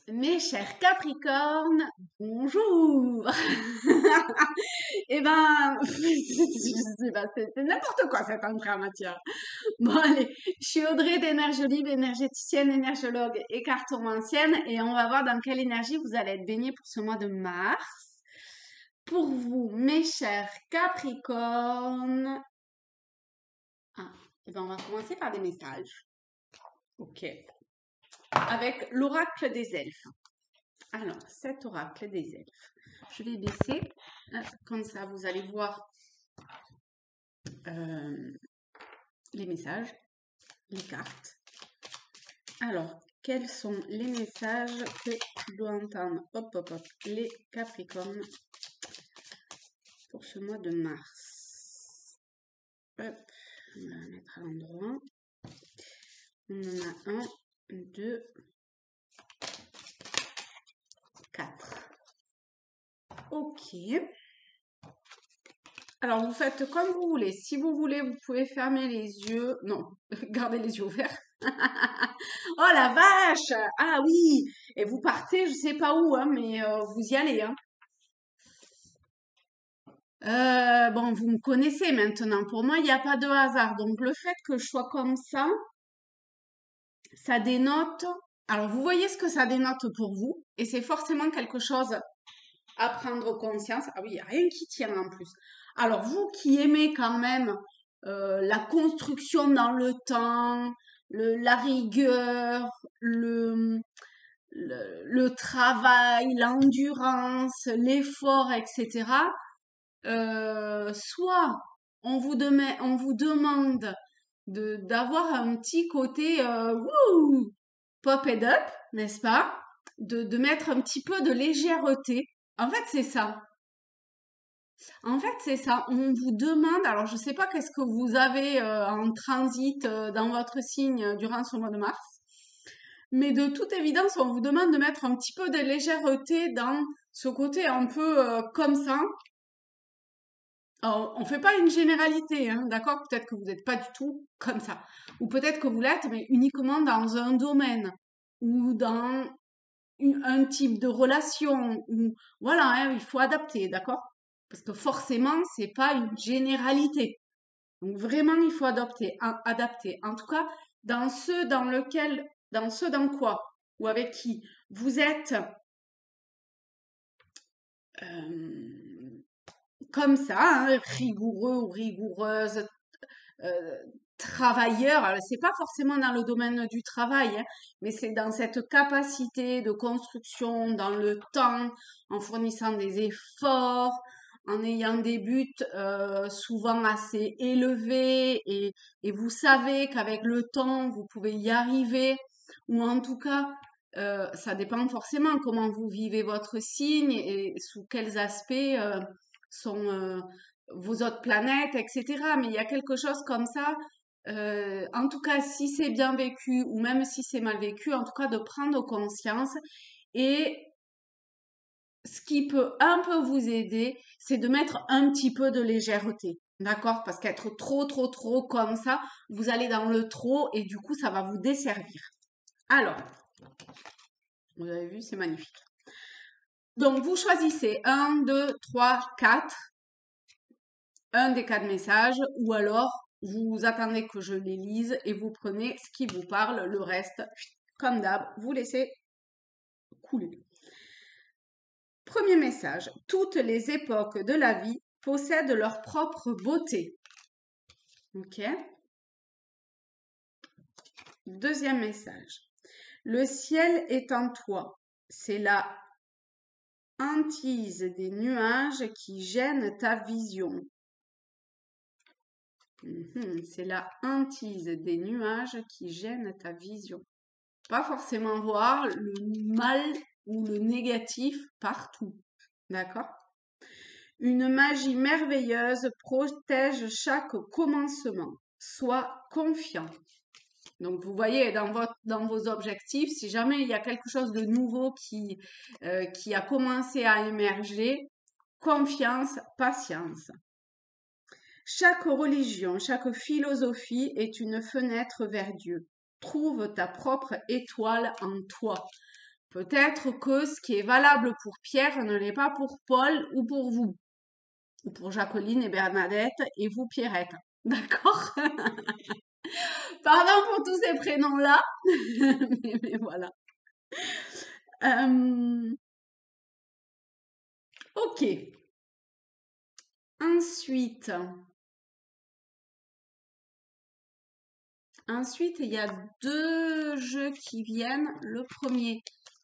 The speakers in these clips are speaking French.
Mes chers Capricornes, bonjour. Eh ben, je sais pas, c'est n'importe quoi cette entrée en matière. Bon allez, je suis Audrey d'Énergie Libre, énergéticienne, énergologue et cartomancienne, et on va voir dans quelle énergie vous allez être baignés pour ce mois de mars. Pour vous, mes chers Capricornes, eh ben on va commencer par des messages. Ok. Avec l'oracle des elfes. Alors, cet oracle des elfes, je vais baisser, comme ça vous allez voir les messages, les cartes. Alors, quels sont les messages que tu dois entendre? Hop, hop, hop, les Capricornes pour ce mois de mars. Hop, on va la mettre à l'endroit. On en a 1, 2, 4. Ok. Alors, vous faites comme vous voulez. Si vous voulez, vous pouvez fermer les yeux. Non, gardez les yeux ouverts. Oh la vache! Ah oui! Et vous partez, je sais pas où, hein, mais vous y allez, hein. Bon, vous me connaissez maintenant. Pour moi, il n'y a pas de hasard. Donc, le fait que je sois comme ça dénote. Alors, vous voyez ce que ça dénote pour vous. Et c'est forcément quelque chose à prendre conscience. Ah oui, il n'y a rien qui tient en plus. Alors, vous qui aimez quand même la construction dans le temps, la rigueur, le travail, l'endurance, l'effort, etc. Soit on vous demande d'avoir un petit côté wouh, pop it up, n'est-ce pas? De mettre un petit peu de légèreté. En fait, c'est ça. En fait, c'est ça. On vous demande, alors je sais pas qu'est-ce que vous avez en transit dans votre signe durant ce mois de mars, mais de toute évidence, on vous demande de mettre un petit peu de légèreté dans ce côté un peu comme ça. Alors, on fait pas une généralité, hein, d'accord? Peut-être que vous n'êtes pas du tout comme ça. Ou peut-être que vous l'êtes, mais uniquement dans un domaine ou dans un type de relation. Ou voilà, hein, il faut adapter, d'accord? Parce que forcément, c'est pas une généralité. Donc vraiment, il faut adapter. En tout cas, dans ceux dans quoi ou avec qui vous êtes euh, comme ça, hein, rigoureux ou rigoureuse, euh, travailleur. Alors, c'est pas forcément dans le domaine du travail, hein, mais c'est dans cette capacité de construction dans le temps, en fournissant des efforts, en ayant des buts souvent assez élevés et vous savez qu'avec le temps, vous pouvez y arriver, ou en tout cas, ça dépend forcément comment vous vivez votre signe et sous quels aspects sont vos autres planètes, etc. Mais il y a quelque chose comme ça, en tout cas, si c'est bien vécu ou même si c'est mal vécu, en tout cas de prendre conscience. Et ce qui peut un peu vous aider, c'est de mettre un petit peu de légèreté. D'accord? Parce qu'être trop comme ça, vous allez dans le trop et du coup, ça va vous desservir. Alors, vous avez vu, c'est magnifique. Donc, vous choisissez 1, 2, 3, 4, un des 4 messages, ou alors vous attendez que je les lise et vous prenez ce qui vous parle, le reste, comme d'hab, vous laissez couler. Premier message, toutes les époques de la vie possèdent leur propre beauté. Ok. Deuxième message, le ciel est en toi, c'est la hantise des nuages qui gênent ta vision. C'est la hantise des nuages qui gênent ta vision. Pas forcément voir le mal ou le négatif partout. D'accord? Une magie merveilleuse protège chaque commencement. Sois confiant. Donc, vous voyez, dans vos objectifs, si jamais il y a quelque chose de nouveau qui a commencé à émerger, confiance, patience. Chaque religion, chaque philosophie est une fenêtre vers Dieu. Trouve ta propre étoile en toi. Peut-être que ce qui est valable pour Pierre ne l'est pas pour Paul ou pour vous, ou pour Jacqueline et Bernadette et vous, Pierrette. D'accord? Pardon pour tous ces prénoms-là, mais voilà. Euh, ok. Ensuite, il y a deux jeux qui viennent. Le premier,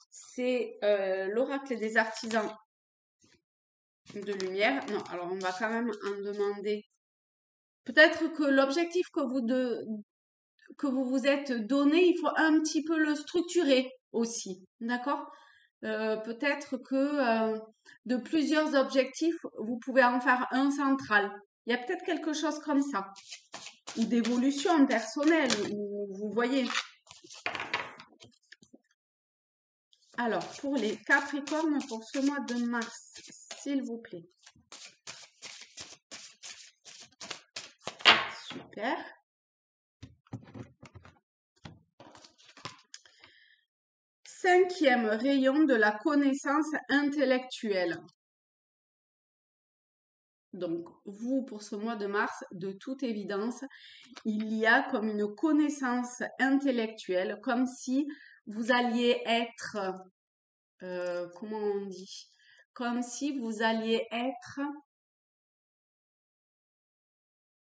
c'est l'oracle des artisans de lumière. Non, alors on va quand même en demander. Peut-être que l'objectif que vous vous êtes donné, il faut un petit peu le structurer aussi. D'accord? Peut-être que de plusieurs objectifs, vous pouvez en faire un central. Il y a peut-être quelque chose comme ça. Ou d'évolution personnelle, ou vous voyez. Alors, pour les Capricornes, pour ce mois de mars, s'il vous plaît. Super. Cinquième rayon de la connaissance intellectuelle. Donc, vous, pour ce mois de mars, de toute évidence, il y a comme une connaissance intellectuelle, comme si vous alliez être, comment on dit? Comme si vous alliez être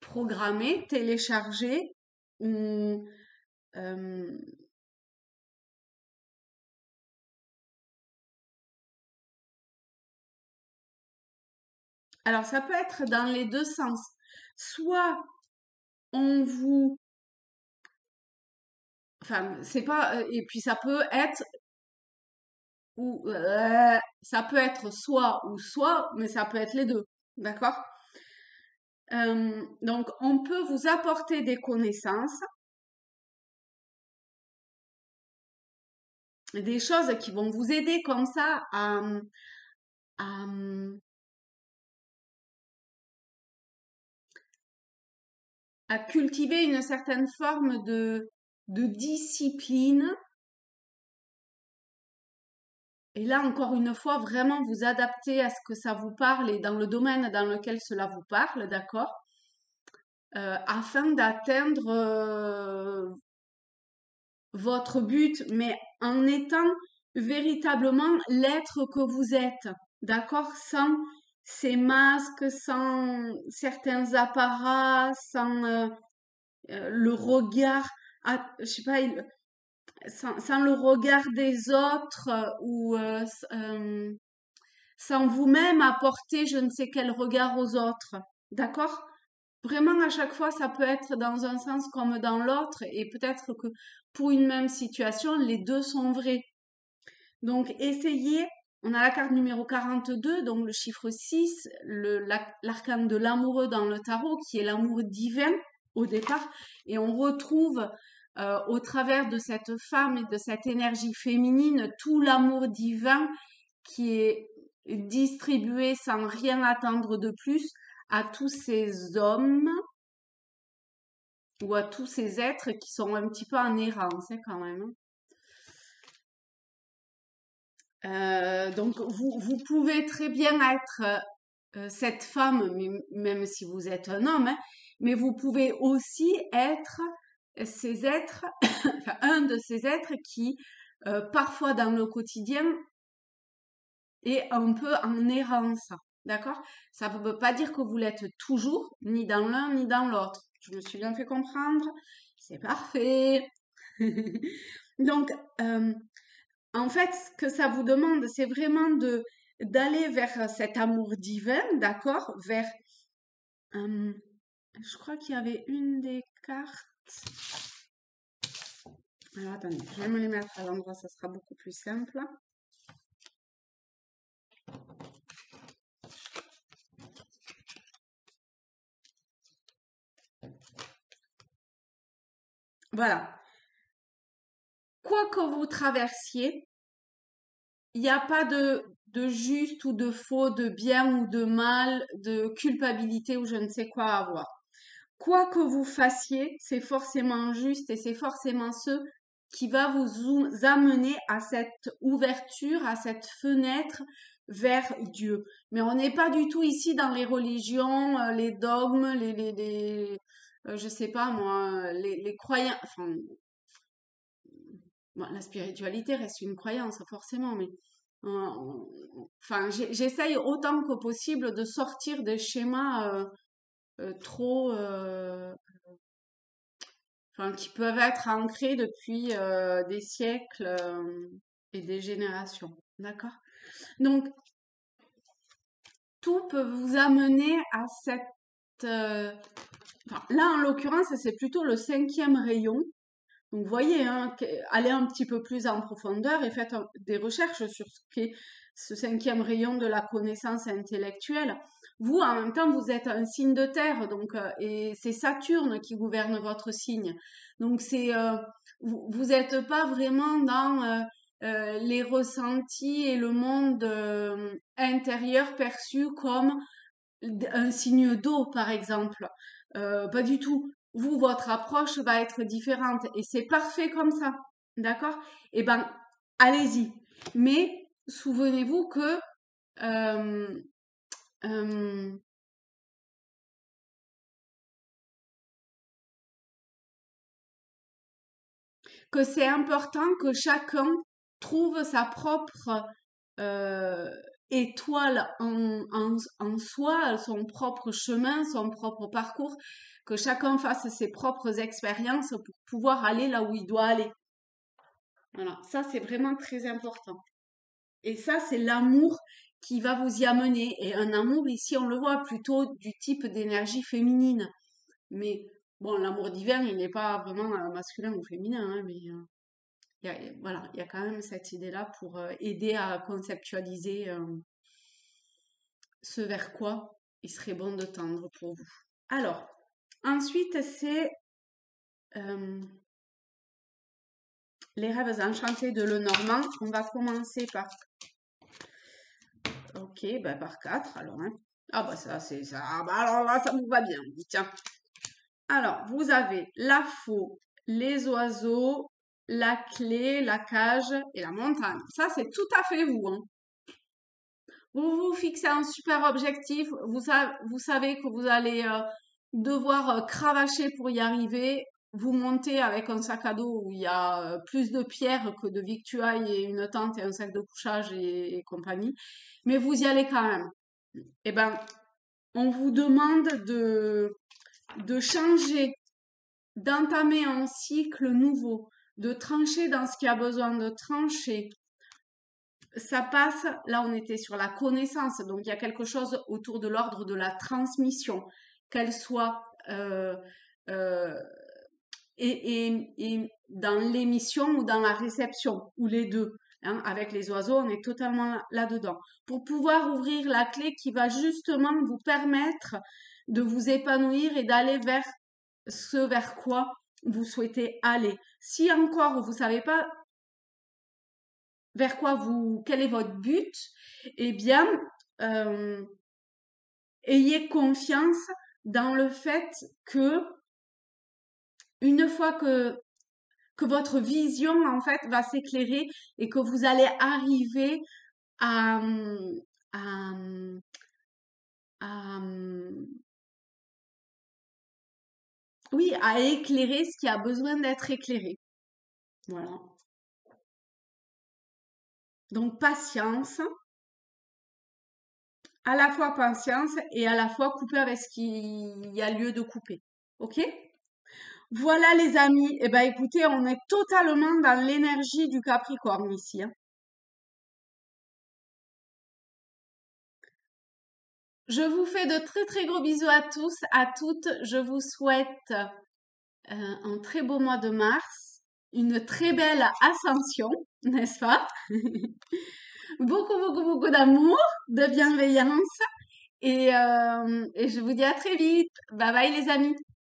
programmé, téléchargé ou alors ça peut être dans les deux sens. Soit on vous, enfin c'est pas, et puis ça peut être ou ça peut être soit ou soit, mais ça peut être les deux, d'accord? Donc on peut vous apporter des connaissances, des choses qui vont vous aider comme ça à, à cultiver une certaine forme de discipline. Et là, encore une fois, vraiment vous adapter à ce que ça vous parle et dans le domaine dans lequel cela vous parle, d'accord? Afin d'atteindre votre but, mais en étant véritablement l'être que vous êtes, d'accord? Sans ces masques, sans certains apparats, sans le regard, je sais pas, sans le regard des autres ou sans vous-même apporter je ne sais quel regard aux autres. D'accord? Vraiment, à chaque fois, ça peut être dans un sens comme dans l'autre et peut-être que pour une même situation, les deux sont vrais. Donc, essayez. On a la carte numéro 42, donc le chiffre 6, l'arcane de l'amoureux dans le tarot, qui est l'amour divin au départ. Et on retrouve au travers de cette femme et de cette énergie féminine tout l'amour divin qui est distribué sans rien attendre de plus à tous ces hommes ou à tous ces êtres qui sont un petit peu en errance quand même. Donc vous pouvez très bien être cette femme, même si vous êtes un homme, hein, mais vous pouvez aussi être ces êtres, enfin, un de ces êtres qui, parfois dans le quotidien, est un peu en errance. D'accord? Ça ne veut pas dire que vous l'êtes toujours, ni dans l'un ni dans l'autre. Je me suis bien fait comprendre. C'est parfait. Donc, en fait, ce que ça vous demande, c'est vraiment d'aller vers cet amour divin, d'accord? Vers, je crois qu'il y avait une des cartes. Alors attendez, je vais me les mettre à l'endroit, ça sera beaucoup plus simple. Voilà. Quoi que vous traversiez, il n'y a pas de juste ou de faux, de bien ou de mal, de culpabilité ou je ne sais quoi à avoir. Quoi que vous fassiez, c'est forcément juste et c'est forcément ce qui va vous amener à cette ouverture, à cette fenêtre vers Dieu. Mais on n'est pas du tout ici dans les religions, les dogmes, je sais pas moi, les croyants. Enfin, bon, la spiritualité reste une croyance, forcément, mais enfin, j'essaye autant que possible de sortir des schémas trop, enfin, qui peuvent être ancrés depuis des siècles et des générations. D'accord? Donc, tout peut vous amener à cette... enfin, là, en l'occurrence, c'est plutôt le 5e rayon. Donc, vous voyez, hein, allez un petit peu plus en profondeur et faites des recherches sur ce qu'est ce 5e rayon de la connaissance intellectuelle. Vous, en même temps, vous êtes un signe de terre, donc, et c'est Saturne qui gouverne votre signe. Donc, vous n'êtes pas vraiment dans les ressentis et le monde intérieur perçu comme un signe d'eau, par exemple. Pas du tout. Vous, votre approche va être différente et c'est parfait comme ça. D'accord? Eh ben, allez-y. Mais souvenez-vous euh, euh, que c'est important que chacun trouve sa propre euh, étoile en soi, son propre chemin, son propre parcours, que chacun fasse ses propres expériences pour pouvoir aller là où il doit aller. Voilà, ça c'est vraiment très important. Et ça, c'est l'amour qui va vous y amener. Et un amour, ici, on le voit plutôt du type d'énergie féminine. Mais bon, l'amour divin, il n'est pas vraiment masculin ou féminin, hein, mais voilà, il y a quand même cette idée-là pour aider à conceptualiser ce vers quoi il serait bon de tendre pour vous. Alors, ensuite, c'est les rêves enchantés de Lenormand. On va commencer par... Ok, bah par 4 alors. Hein. Ah bah ça, c'est ça. Ah bah alors là, ça vous va bien. Tiens. Alors, vous avez la faux, les oiseaux, la clé, la cage et la montagne. Ça, c'est tout à fait vous. Hein. Vous vous fixez un super objectif. Vous savez que vous allez devoir cravacher pour y arriver. Vous montez avec un sac à dos où il y a plus de pierres que de victuailles et une tente et un sac de couchage et compagnie. Mais vous y allez quand même. Eh ben, on vous demande de changer, d'entamer un cycle nouveau, de trancher dans ce qui a besoin de trancher. Ça passe, là on était sur la connaissance, donc il y a quelque chose autour de l'ordre de la transmission, qu'elle soit euh, et dans l'émission ou dans la réception, ou les deux. Hein. Avec les oiseaux, on est totalement là-dedans. Pour pouvoir ouvrir la clé qui va justement vous permettre de vous épanouir et d'aller vers ce vers quoi vous souhaitez aller. Si encore vous savez pas vers quoi quel est votre but, eh bien, euh, ayez confiance dans le fait que une fois que votre vision en fait va s'éclairer et que vous allez arriver à, à, à, oui, à éclairer ce qui a besoin d'être éclairé. Voilà. Donc patience, à la fois patience et à la fois couper avec ce qu'il y a lieu de couper. Ok? Voilà les amis. Eh ben écoutez, on est totalement dans l'énergie du Capricorne ici. Hein. Je vous fais de très très gros bisous à tous, à toutes. Je vous souhaite un très beau mois de mars, une très belle ascension, n'est-ce pas? Beaucoup, beaucoup, beaucoup d'amour, de bienveillance et je vous dis à très vite. Bye bye les amis.